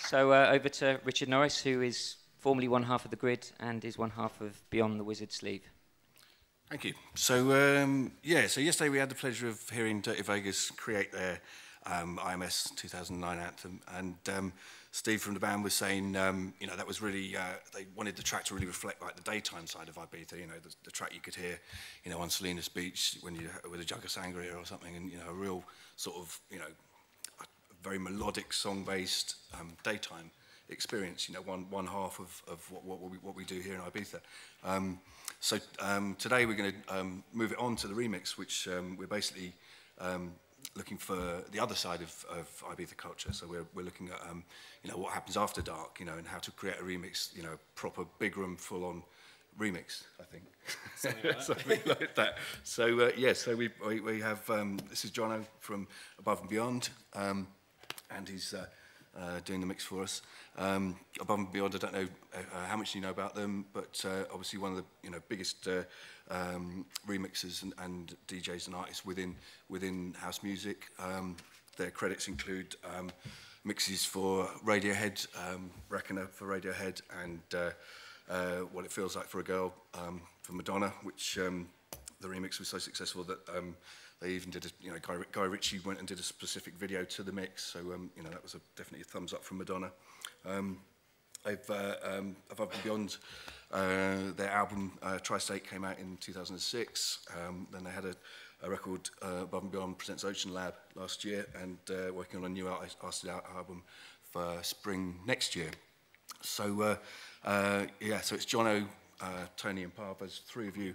So over to Richard Norris, who is formerly one half of The Grid and is one half of Beyond the Wizard Sleeve. Thank you. So, so yesterday we had the pleasure of hearing Dirty Vegas create their IMS 2009 anthem, and Steve from the band was saying, that was really, they wanted the track to really reflect like the daytime side of Ibiza, the track you could hear, on Salinas Beach when you with a jug of sangria or something, and, a real sort of, a very melodic song-based daytime experience, one half of what we do here in Ibiza. So today we're going to move it on to the remix, which we're basically looking for the other side of Ibiza culture. So we're looking at what happens after dark, and how to create a remix, proper big room, full-on remix, I think. Something like that. So so we have this is Jono from Above and Beyond, and he's doing the mix for us. Above and Beyond, I don't know how much you know about them, but obviously one of the biggest remixers and DJs and artists within house music. Their credits include mixes for Radiohead, Reckoner for Radiohead, and What It Feels Like for a Girl for Madonna, which the remix was so successful that they even did Guy Ritchie went and did a specific video to the mix, so that was definitely a thumbs up from Madonna. Above and Beyond, their album Tri-State came out in 2006. Then they had a record, Above and Beyond Presents Ocean Lab, last year, and working on a new Arted Out album for spring next year. So so it's Jono, Tony and Parv, there's three of you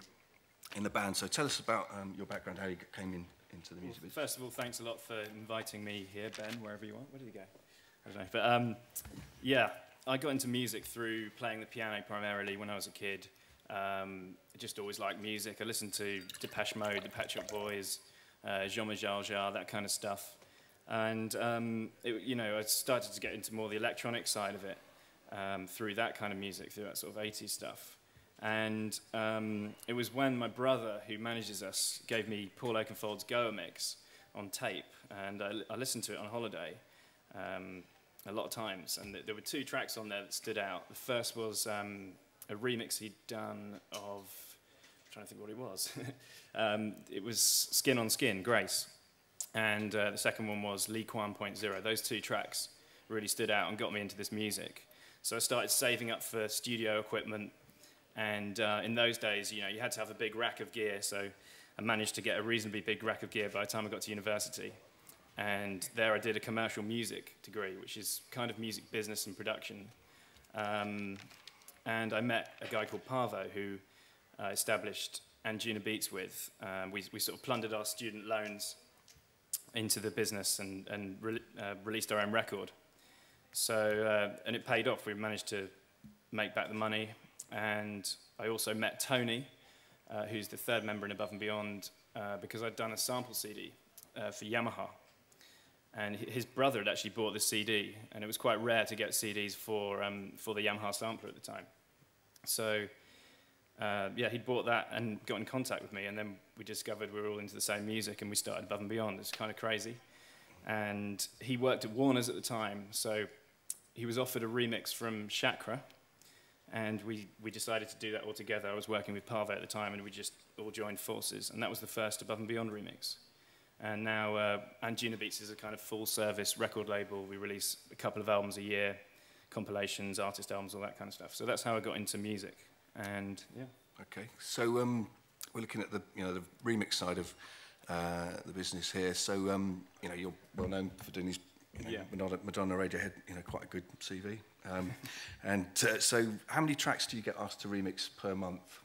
in the band. So tell us about your background, how you came into the music business. First of all, thanks a lot for inviting me here, Ben, wherever you are. Where did he go? I don't know. But I got into music through playing the piano primarily when I was a kid. I just always liked music. I listened to Depeche Mode, the Pet Shop Boys, Jean-Michel Jarre, that kind of stuff. And, I started to get into more the electronic side of it through that kind of music, through that sort of 80s stuff. And it was when my brother, who manages us, gave me Paul Oakenfold's Goa mix on tape, and I listened to it on holiday a lot of times, and there were two tracks on there that stood out. The first was a remix he'd done of, I'm trying to think what it was. It was Skin on Skin, Grace, and the second one was Lee Kwan .0. Those two tracks really stood out and got me into this music. So I started saving up for studio equipment. And in those days, you had to have a big rack of gear, so I managed to get a reasonably big rack of gear by the time I got to university. And there I did a commercial music degree, which is kind of music business and production. And I met a guy called Parvo, who established Anjuna Beats with. We sort of plundered our student loans into the business and released our own record. So, and it paid off. We managed to make back the money. And I also met Tony, who's the third member in Above and Beyond, because I'd done a sample CD for Yamaha. And his brother had actually bought the CD, and it was quite rare to get CDs for the Yamaha sampler at the time. So, he'd bought that and got in contact with me, and then we discovered we were all into the same music, and we started Above and Beyond. It's kind of crazy. And he worked at Warner's at the time, so he was offered a remix from Chakra, and we decided to do that all together. I was working with Parve at the time, and we just all joined forces. And that was the first Above and Beyond remix. And now Anjuna Beats is a kind of full-service record label. We release a couple of albums a year, compilations, artist albums, all that kind of stuff. So that's how I got into music. And, yeah. Okay. So we're looking at the remix side of the business here. So, you're well known for doing these Madonna, Radiohead, quite a good CV. So how many tracks do you get asked to remix per month?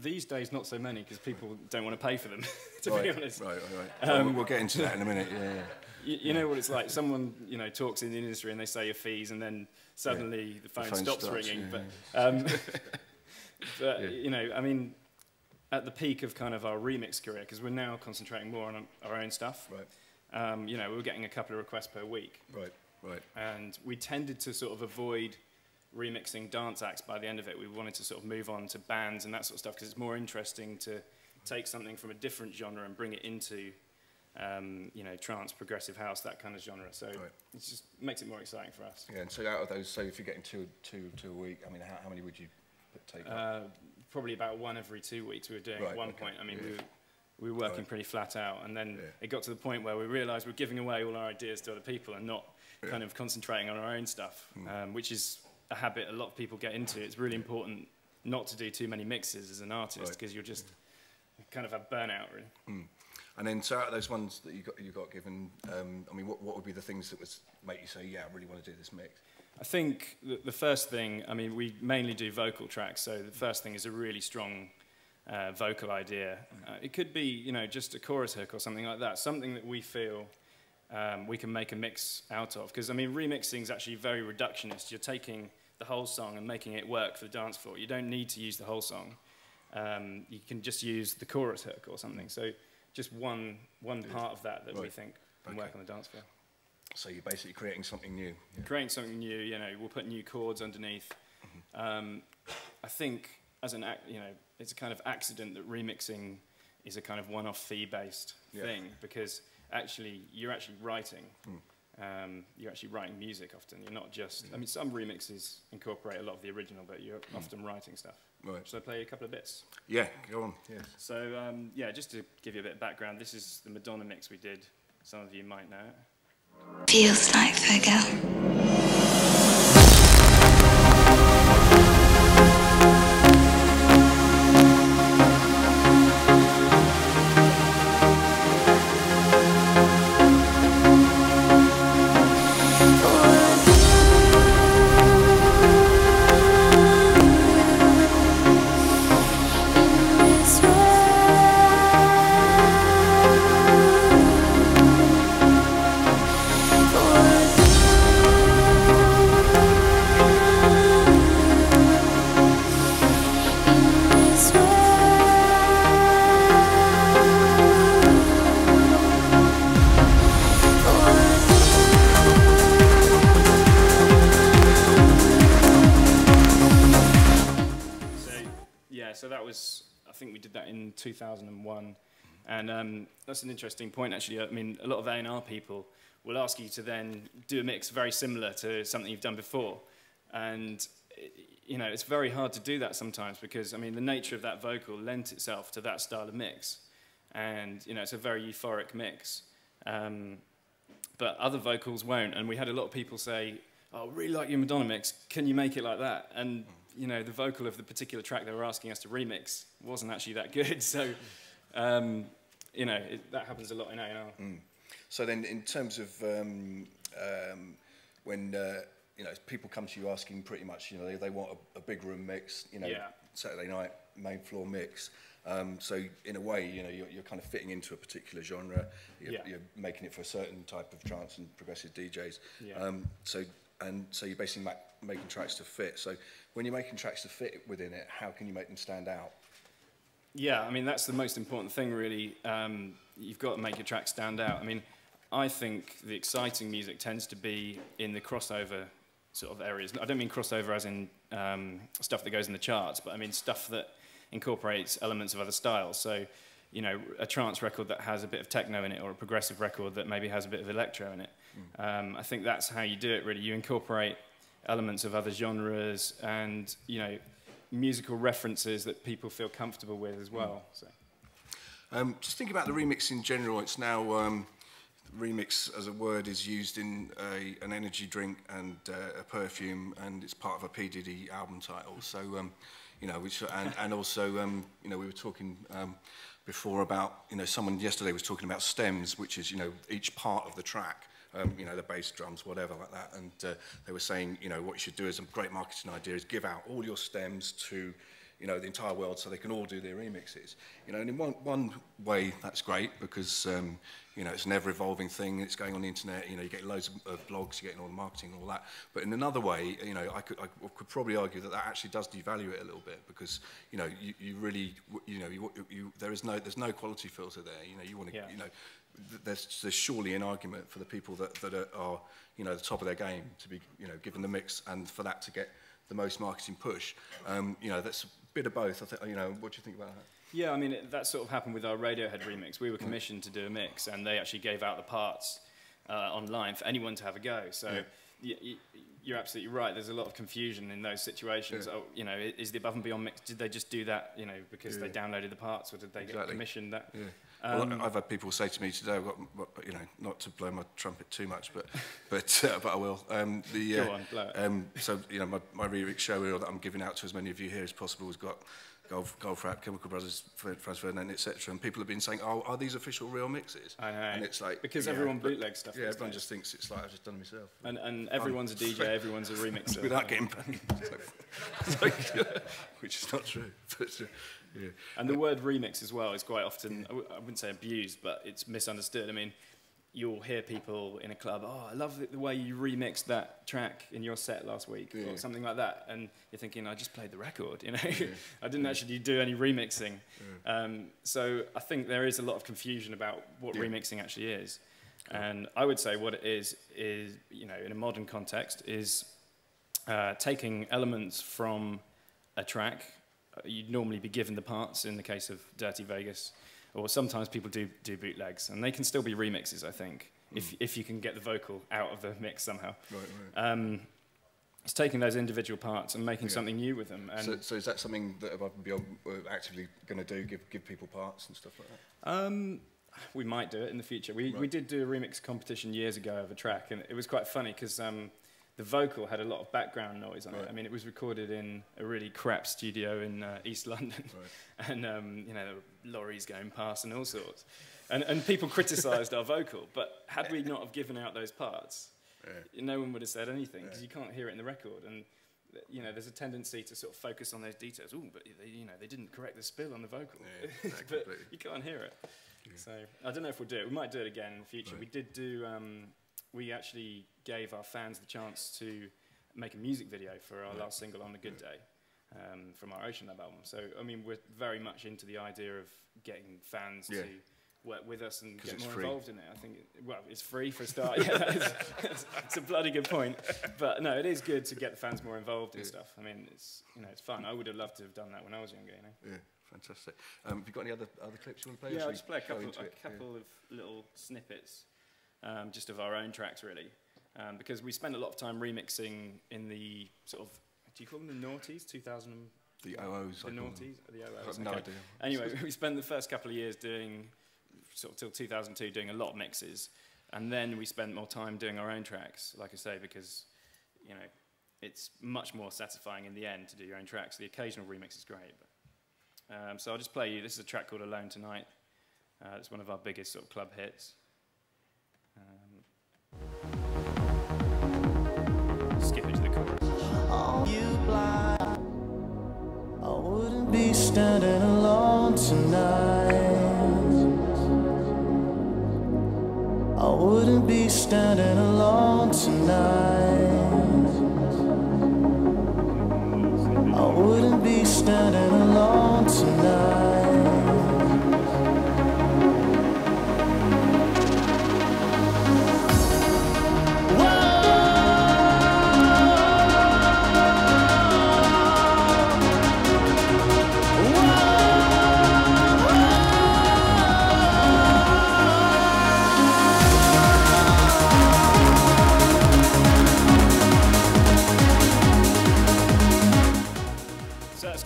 These days, not so many, because people don't want to pay for them, to be honest. Right. We'll get into that in a minute, yeah. You know what it's like. Someone, talks in the industry and they say your fees, and then suddenly the phone stops ringing. Yeah. At the peak of kind of our remix career, because we're now concentrating more on our own stuff. Right. We were getting a couple of requests per week. Right. And we tended to sort of avoid remixing dance acts by the end of it. We wanted to sort of move on to bands and that sort of stuff, because it's more interesting to take something from a different genre and bring it into you know, trance, progressive house, that kind of genre. So it just makes it more exciting for us. Yeah, and so out of those, so if you're getting two a week, I mean, how many would you take up? Probably about one every 2 weeks we were doing at one point. I mean, we were working pretty flat out, and then it got to the point where we realised we're giving away all our ideas to other people and not kind of concentrating on our own stuff, which is a habit a lot of people get into. It's really important not to do too many mixes as an artist, because you'll just kind of have burnout, really. And then, so out of those ones that you got given, I mean, what would be the things that would make you say, yeah, I really want to do this mix? I think the first thing, I mean, we mainly do vocal tracks, so the first thing is a really strong vocal idea. It could be, you know, just a chorus hook or something like that, something that we feel we can make a mix out of. Because, I mean, remixing is actually very reductionist. You're taking the whole song and making it work for the dance floor. You don't need to use the whole song. You can just use the chorus hook or something. So just one part of that we think can work on the dance floor. So you're basically creating something new. Yeah. Creating something new, you know, we'll put new chords underneath. I think as an you know, it's a kind of accident that remixing is a kind of one-off fee-based thing, because actually you're actually writing. You're actually writing music often. You're not just. I mean, some remixes incorporate a lot of the original, but you're often writing stuff. Right. Should I play a couple of bits? Yeah, go on. Yes. So yeah, just to give you a bit of background, this is the Madonna mix we did. Some of you might know it. Feels like Virgo. So that was, I think we did that in 2001, and that's an interesting point actually. I mean, a lot of A&R people will ask you to then do a mix very similar to something you've done before, and you know, it's very hard to do that sometimes because, I mean, the nature of that vocal lent itself to that style of mix, and you know, it's a very euphoric mix, but other vocals won't. And we had a lot of people say, "Oh, I really like your Madonna mix, can you make it like that?" And you know, the vocal of the particular track they were asking us to remix wasn't actually that good. So, you know, that happens a lot in A&R. So then, in terms of when you know, people come to you asking pretty much, you know, they want a big room mix, you know, Saturday night main floor mix. So in a way, you know, you're kind of fitting into a particular genre. You're making it for a certain type of trance and progressive DJs. So you're basically making tracks to fit. So when you're making tracks to fit within it, how can you make them stand out? Yeah, I mean, that's the most important thing, really. You've got to make your track stand out. I mean, I think the exciting music tends to be in the crossover sort of areas. I don't mean crossover as in stuff that goes in the charts, but I mean stuff that incorporates elements of other styles. So, you know, a trance record that has a bit of techno in it, or a progressive record that maybe has a bit of electro in it. I think that's how you do it, really. You incorporate elements of other genres and, you know, musical references that people feel comfortable with as well. So. Just think about the remix in general. It's now, remix as a word is used in an energy drink and a perfume, and it's part of a P. Diddy album title. So, you know, and also, you know, we were talking before about, you know, someone yesterday was talking about stems, which is, you know, each part of the track. You know, the bass, drums, whatever like that. And they were saying, you know, what you should do as a great marketing idea is give out all your stems to, you know, the entire world so they can all do their remixes. You know, and in one way, that's great because, you know, it's an ever-evolving thing. It's going on the internet. You know, you get loads of blogs, you're getting all the marketing and all that. But in another way, you know, I could probably argue that actually does devalue it a little bit because, you know, you really, you know, there's no quality filter there. You know, you want to, you know, there's surely an argument for the people that are, you know, the top of their game to be, you know, given the mix and for that to get the most marketing push. You know, that's bit of both. I think, you know, what do you think about that? Yeah, I mean, that sort of happened with our Radiohead remix. We were commissioned to do a mix, and they actually gave out the parts online for anyone to have a go. So you're absolutely right. There's a lot of confusion in those situations. Oh, you know, is the Above and Beyond mix, did they just do that, you know, because they downloaded the parts, or did they get commissioned that? Well, I've had people say to me today, I've got, you know, not to blow my trumpet too much, but I will. Go on, blow it. So, you know, my remix show that I'm giving out to as many of you here as possible has got Goldfrapp, Chemical Brothers, Franz Ferdinand, etc. And people have been saying, "Oh, are these official real mixes?" I know. And it's like because everyone bootlegs stuff. Yeah, everyone just thinks it's like I've just done it myself. And everyone's a DJ, everyone's a remixer. Without getting paid, which is not true. But, yeah. And the word remix as well is quite often, I wouldn't say abused, but it's misunderstood. I mean, you'll hear people in a club, "Oh, I love the way you remixed that track in your set last week," or something like that. And you're thinking, "I just played the record, you know. I didn't actually do any remixing." So I think there is a lot of confusion about what remixing actually is. And I would say what it is, you know, in a modern context, is taking elements from a track. You'd normally be given the parts in the case of Dirty Vegas, or sometimes people do bootlegs, and they can still be remixes, I think, if you can get the vocal out of the mix somehow. Right. It's taking those individual parts and making something new with them. And so is that something that Above and Beyond we're actively going to do, give people parts and stuff like that? We might do it in the future. We did do a remix competition years ago of a track, and it was quite funny because the vocal had a lot of background noise on it. I mean, it was recorded in a really crap studio in East London, and you know, there were lorries going past and all sorts. And people criticised our vocal, but had we not have given out those parts, no one would have said anything, because you can't hear it in the record. And you know, there's a tendency to sort of focus on those details. Oh, but they didn't correct the spill on the vocal, but you can't hear it. So I don't know if we'll do it. We might do it again in the future. We did do. We actually gave our fans the chance to make a music video for our last single, On a Good Day, from our Ocean Lab album. So, I mean, we're very much into the idea of getting fans to work with us and get more involved in it. I think, well, it's free for a start. It's a bloody good point. But no, it is good to get the fans more involved in stuff. I mean, it's fun. I would have loved to have done that when I was younger, you know. Yeah. Fantastic. Have you got any other clips you want to play? Yeah, I'll just play a couple of little snippets. Just of our own tracks, really, because we spent a lot of time remixing in the sort of, do you call them the noughties, 2000? The OOs. The noughties, the OOs. I have no idea. Anyway, we spent the first couple of years doing, sort of till 2002, doing a lot of mixes, and then we spent more time doing our own tracks, like I say, because, you know, it's much more satisfying in the end to do your own tracks. The occasional remix is great. But, so I'll just play you. This is a track called Alone Tonight. It's one of our biggest sort of club hits. Skip it to the chorus. Oh, you blind. I wouldn't be standing alone tonight. I wouldn't be standing alone tonight. I wouldn't be standing alone tonight.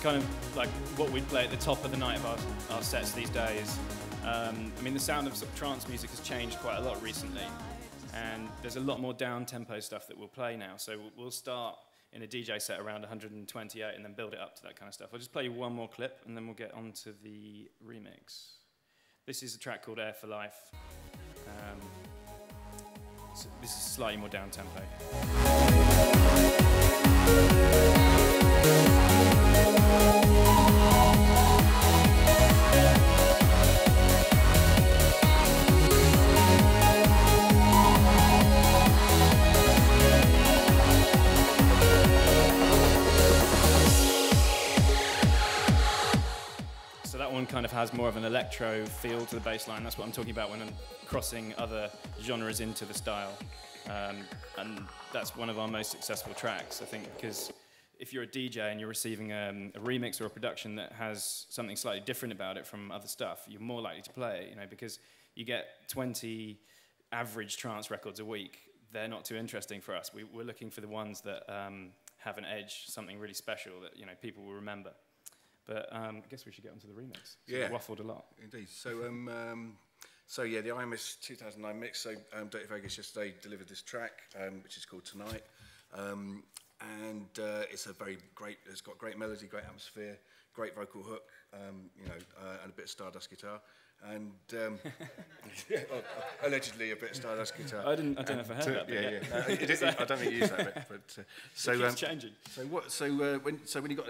Kind of like what we'd play at the top of the night of our sets these days. I mean, the sound of sort of trance music has changed quite a lot recently, and there's a lot more down-tempo stuff that we'll play now. So we'll start in a DJ set around 128 and then build it up to that kind of stuff. I'll just play you one more clip and then we'll get on to the remix. This is a track called Air for Life. So this is slightly more down-tempo. So that one kind of has more of an electro feel to the bass line. That's what I'm talking about when I'm crossing other genres into the style. And that's one of our most successful tracks, I think, because if you're a DJ and you're receiving a remix or a production that has something slightly different about it from other stuff, you're more likely to play it, you know, because you get 20 average trance records a week. They're not too interesting for us. We're looking for the ones that have an edge, something really special that, you know, people will remember. But I guess we should get onto the remix. So yeah, we waffled a lot. Indeed. So yeah, the IMS 2009 mix. So Dirty Vegas yesterday delivered this track, which is called Tonight, and it's a very great. It's got great melody, great atmosphere, great vocal hook, you know, and a bit of Stardust guitar, and allegedly a bit of Stardust guitar. I don't know if I heard that. Yeah, yeah. I don't think you used that bit. But So it keeps changing. So when you got